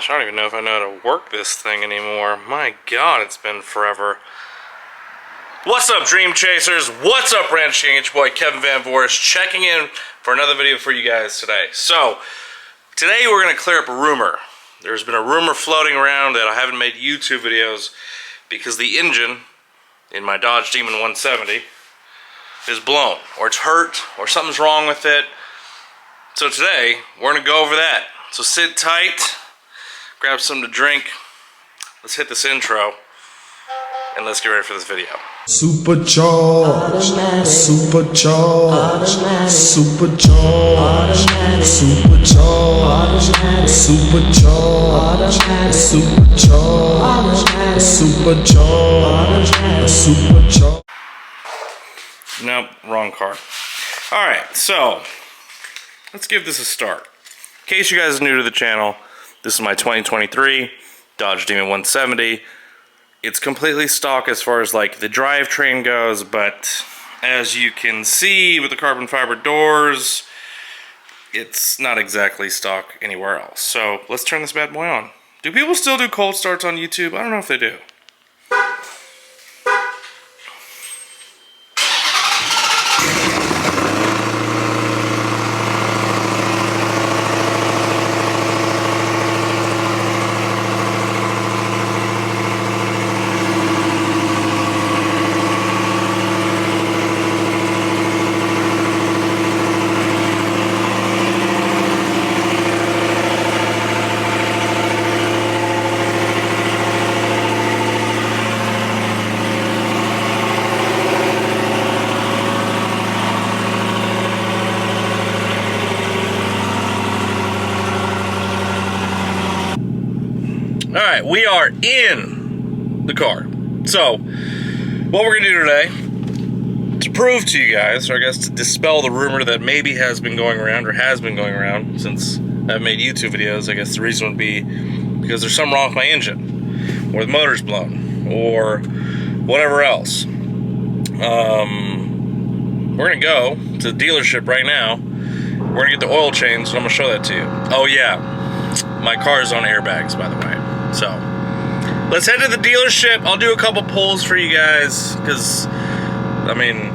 gosh, I don't even know if I know how to work this thing anymore. My God, it's been forever. What's up, Dream Chasers? What's up, Ranch King? It's your boy, Kevin Van Voorst, checking in for another video for you guys today. So, today we're going to clear up a rumor. There's been a rumor floating around that I haven't made YouTube videos because the engine in my Dodge Demon 170 is blown, or it's hurt, or something's wrong with it. So today, we're going to go over that. So sit tight, grab something to drink, let's hit this intro, and let's get ready for this video. Supercharged, supercharged, supercharged, supercharged, supercharged, supercharged, supercharged, supercharged. Nope, wrong car. Alright, so let's give this a start. In case you guys are new to the channel, this is my 2023 Dodge Demon 170. It's completely stock as far as like the drivetrain goes, but as you can see with the carbon fiber doors, it's not exactly stock anywhere else. So let's turn this bad boy on. Do people still do cold starts on YouTube? I don't know if they do. Alright, we are in the car. So, what we're going to do today, to prove to you guys, or I guess to dispel the rumor that maybe has been going around, or has been going around since I've made YouTube videos, I guess the reason would be because there's something wrong with my engine, or the motor's blown, or whatever else. We're going to go to the dealership right now. We're going to get the oil changed, so I'm going to show that to you. Oh yeah, my car is on airbags, by the way. So, let's head to the dealership. I'll do a couple pulls for you guys, because, I mean,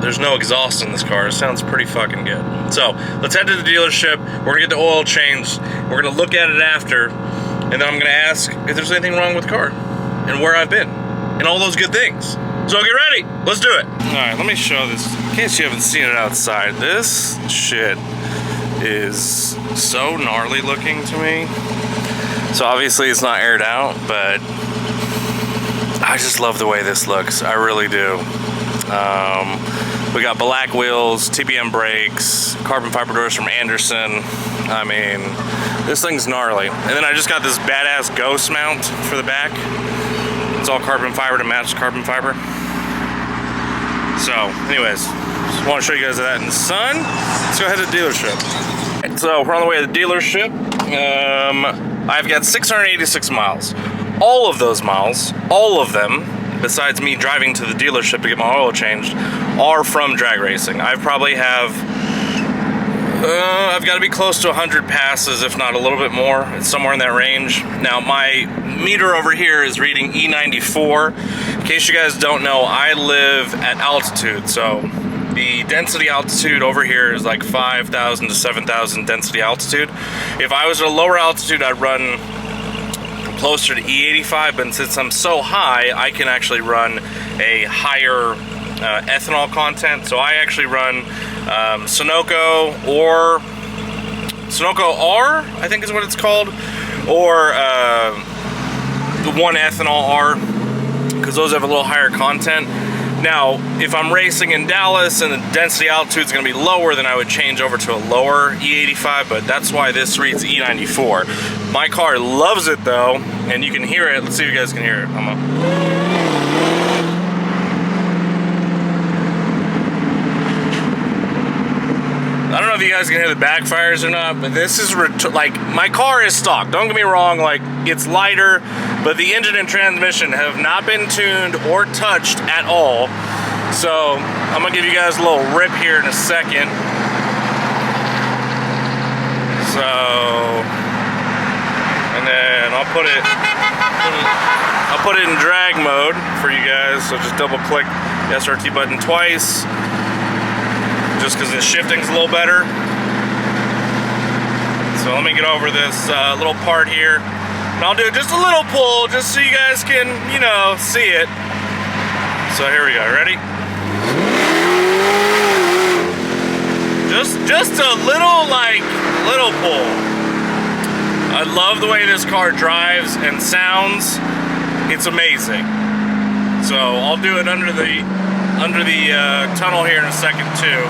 there's no exhaust in this car. It sounds pretty fucking good. So, let's head to the dealership. We're going to get the oil changed. We're going to look at it after, and then I'm going to ask if there's anything wrong with the car, and where I've been, and all those good things. So, get ready. Let's do it. Alright, let me show this. In case you haven't seen it outside, this shit is so gnarly looking to me. So obviously it's not aired out, but I just love the way this looks. I really do. We got black wheels, TPM brakes, carbon fiber doors from Anderson. I mean, this thing's gnarly. And then I just got this badass Ghost mount for the back. It's all carbon fiber to match carbon fiber. So, anyways, just want to show you guys that in the sun. Let's go ahead to the dealership. So we're on the way to the dealership. I've got 686 miles. All of those miles, all of them, besides me driving to the dealership to get my oil changed, are from drag racing. I probably have, I've got to be close to 100 passes, if not a little bit more. It's somewhere in that range. Now, my meter over here is reading E94. In case you guys don't know, I live at altitude, so the density altitude over here is like 5,000 to 7,000 density altitude. If I was at a lower altitude, I'd run closer to E85, but since I'm so high, I can actually run a higher ethanol content. So I actually run Sunoco, or Sunoco R, I think is what it's called, or the 1-ethanol R, because those have a little higher content. Now, if I'm racing in Dallas and the density altitude is going to be lower, then I would change over to a lower E85, but that's why this reads E94. My car loves it though, and you can hear it. Let's see if you guys can hear it. I don't know if you guys can hear the backfires or not, but this is like, my car is stock. Don't get me wrong, like, it's lighter, but the engine and transmission have not been tuned or touched at all. So I'm gonna give you guys a little rip here in a second. So I'll put it in drag mode for you guys. So just double click the SRT button twice, just because the shifting's a little better. So let me get over this little part here. And I'll do just a little pull, just so you guys can, you know, see it. So here we go, ready? Just a little pull. I love the way this car drives and sounds. It's amazing. So I'll do it under the tunnel here in a second too.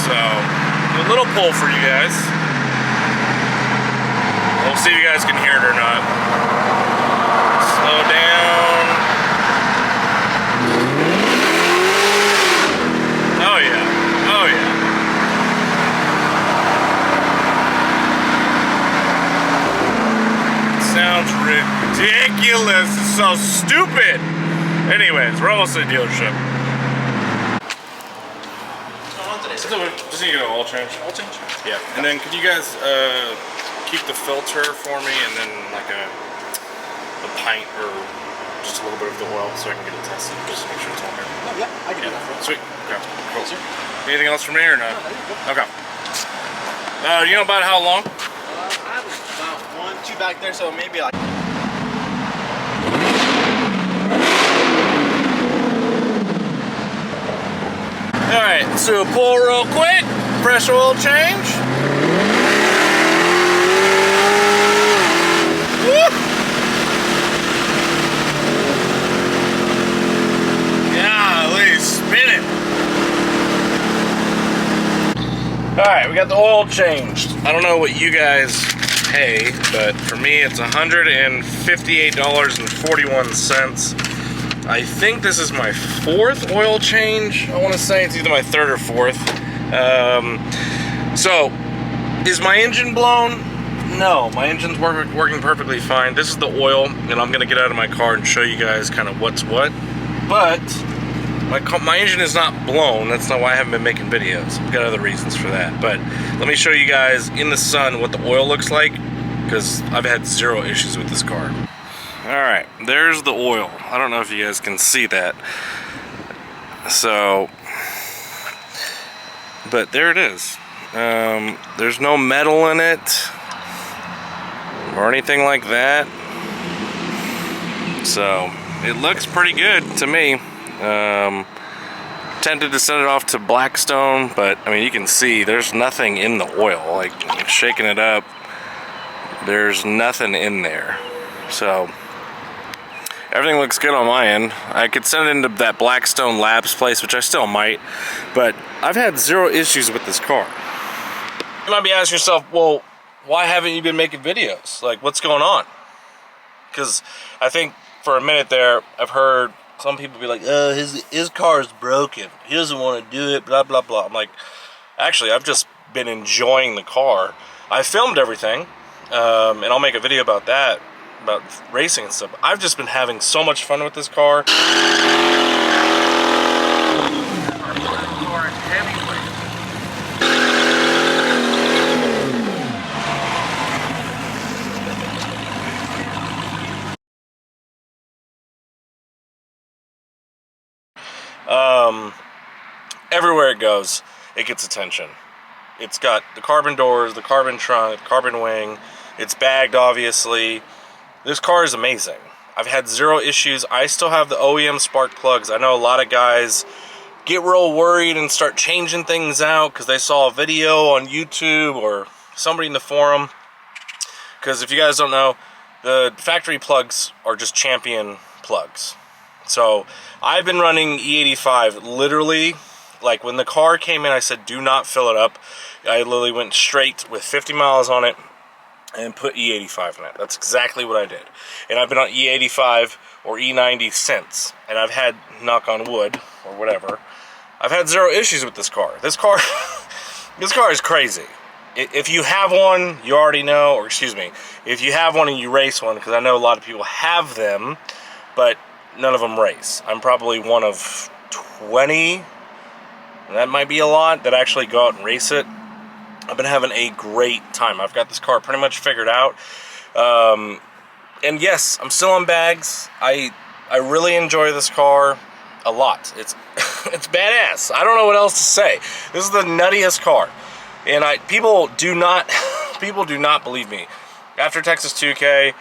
So a little pull for you guys. We'll see if you guys can hear it or not. Slow down. Oh yeah. Oh yeah. Sounds ridiculous. It's so stupid. Anyways, we're almost at the dealership. Just need to get an oil change. Oil change? Yeah. And then could you guys keep the filter for me, and then like a pint or just a little bit of the oil so I can get it tested, just to make sure it's all here. Oh, yeah, I can do that for you. Sweet. Okay. Cool. Yes, sir. Anything else from me or not? No, you're good. Okay. Do you know about how long? I have about 1, 2 back there, so maybe like. Alright, so pull real quick, fresh oil change. Woo! Golly, spin it. Alright, we got the oil changed. I don't know what you guys pay, but for me it's $158.41. I think this is my 4th oil change. I want to say it's either my 3rd or 4th. So, is my engine blown? No, my engine's working perfectly fine. This is the oil, and I'm going to get out of my car and show you guys kind of what's what. But my engine is not blown. That's not why I haven't been making videos. I've got other reasons for that. But let me show you guys in the sun what the oil looks like, because I've had 0 issues with this car. Alright, there's the oil. I don't know if you guys can see that. So, but there it is. There's no metal in it or anything like that. So, it looks pretty good to me. Tempted to send it off to Blackstone, but I mean, you can see there's nothing in the oil. Like, shaking it up, there's nothing in there. So, everything looks good on my end. I could send it into that Blackstone Labs place, which I still might, but I've had 0 issues with this car. You might be asking yourself, well, why haven't you been making videos? Like, what's going on? Because I think for a minute there, I've heard some people be like, his car is broken. He doesn't want to do it, blah, blah, blah. I'm like, actually, I've just been enjoying the car. I filmed everything, and I'll make a video about that, about racing and stuff. I've just been having so much fun with this car. Everywhere it goes, it gets attention. It's got the carbon doors, the carbon trunk, carbon wing. It's bagged, obviously. This car is amazing. I've had 0 issues. I still have the OEM spark plugs. I know a lot of guys get real worried and start changing things out because they saw a video on YouTube or somebody in the forum. Because if you guys don't know, the factory plugs are just Champion plugs. So I've been running E85 literally. Like, when the car came in, I said, do not fill it up. I literally went straight with 50 miles on it and put E85 in it. That's exactly what I did. And I've been on E85 or E90 since. And I've had, knock on wood, or whatever, I've had 0 issues with this car. This car, this car is crazy. If you have one, you already know, or excuse me, if you have one and you race one, because I know a lot of people have them, but none of them race. I'm probably one of 20, that might be a lot, that actually go out and race it. I've been having a great time. I've got this car pretty much figured out. And yes, I'm still on bags. I really enjoy this car a lot. It's it's badass. I don't know what else to say. This is the nuttiest car, and people do not believe me. After Texas 2K,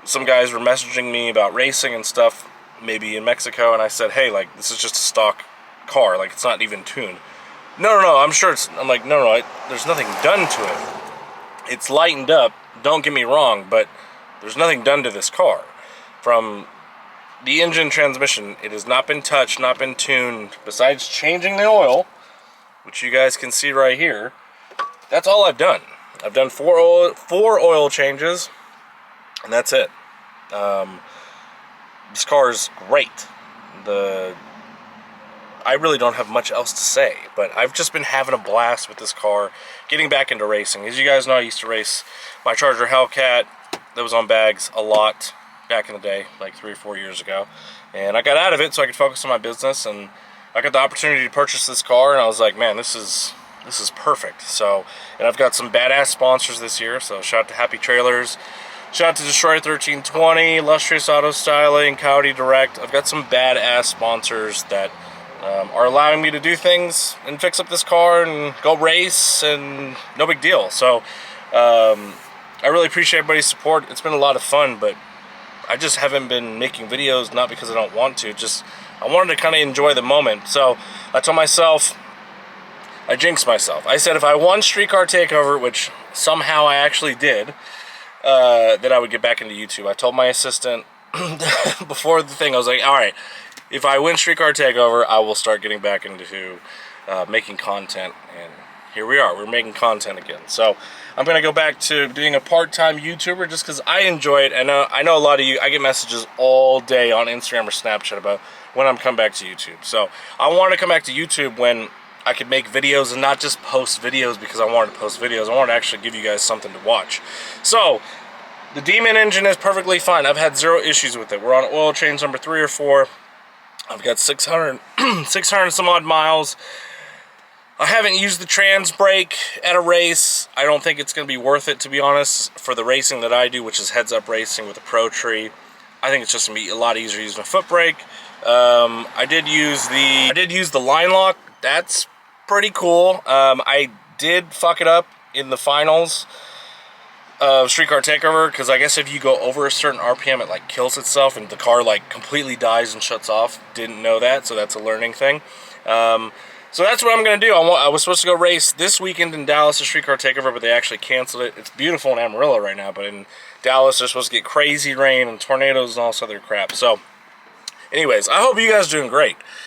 some guys were messaging me about racing and stuff, maybe in Mexico, and I said, hey, like, this is just a stock car, like, it's not even tuned. No, I'm sure it's, I'm like, no, there's nothing done to it. It's lightened up, don't get me wrong, but there's nothing done to this car. From the engine, transmission, it has not been touched, not been tuned, besides changing the oil, which you guys can see right here. That's all I've done. I've done four oil changes, and that's it. This car is great. I really don't have much else to say, but I've just been having a blast with this car, getting back into racing. As you guys know, I used to race my Charger Hellcat that was on bags a lot back in the day, like 3 or 4 years ago, and I got out of it so I could focus on my business, and I got the opportunity to purchase this car, and I was like, man, this is perfect. So, and I've got some badass sponsors this year, so shout out to Happy Trailers, shout out to Destroyer 1320, Illustrious Auto Styling, Coyote Direct. I've got some badass sponsors that are allowing me to do things and fix up this car and go race, and no big deal. So I really appreciate everybody's support. It's been a lot of fun, but I just haven't been making videos, not because I don't want to, just I wanted to kind of enjoy the moment. So I told myself, I jinxed myself. I said if I won Streetcar Takeover, which somehow I actually did, that I would get back into YouTube. I told my assistant before the thing, I was like, all right, if I win Streetcar Takeover, I will start getting back into making content, and here we are. We're making content again. So I'm going to go back to being a part-time YouTuber just because I enjoy it. And I know a lot of you, I get messages all day on Instagram or Snapchat about when I'm coming back to YouTube. So I want to come back to YouTube when I could make videos and not just post videos because I wanted to post videos. I wanted to actually give you guys something to watch. So the Demon engine is perfectly fine. I've had 0 issues with it. We're on oil change number 3 or 4. I've got 600 some odd miles. I haven't used the trans brake at a race. I don't think it's going to be worth it, to be honest, for the racing that I do, which is heads-up racing with a Pro Tree. I think it's just going to be a lot easier using a foot brake. I did use the line lock. That's pretty cool. I did fuck it up in the finals of Streetcar Takeover, because I guess if you go over a certain RPM, it like kills itself and the car like completely dies and shuts off. Didn't know that, so that's a learning thing. So that's what I'm going to do. I was supposed to go race this weekend in Dallas at Streetcar Takeover, but they actually canceled it. It's beautiful in Amarillo right now, but in Dallas they're supposed to get crazy rain and tornadoes and all this other crap. So anyways, I hope you guys are doing great.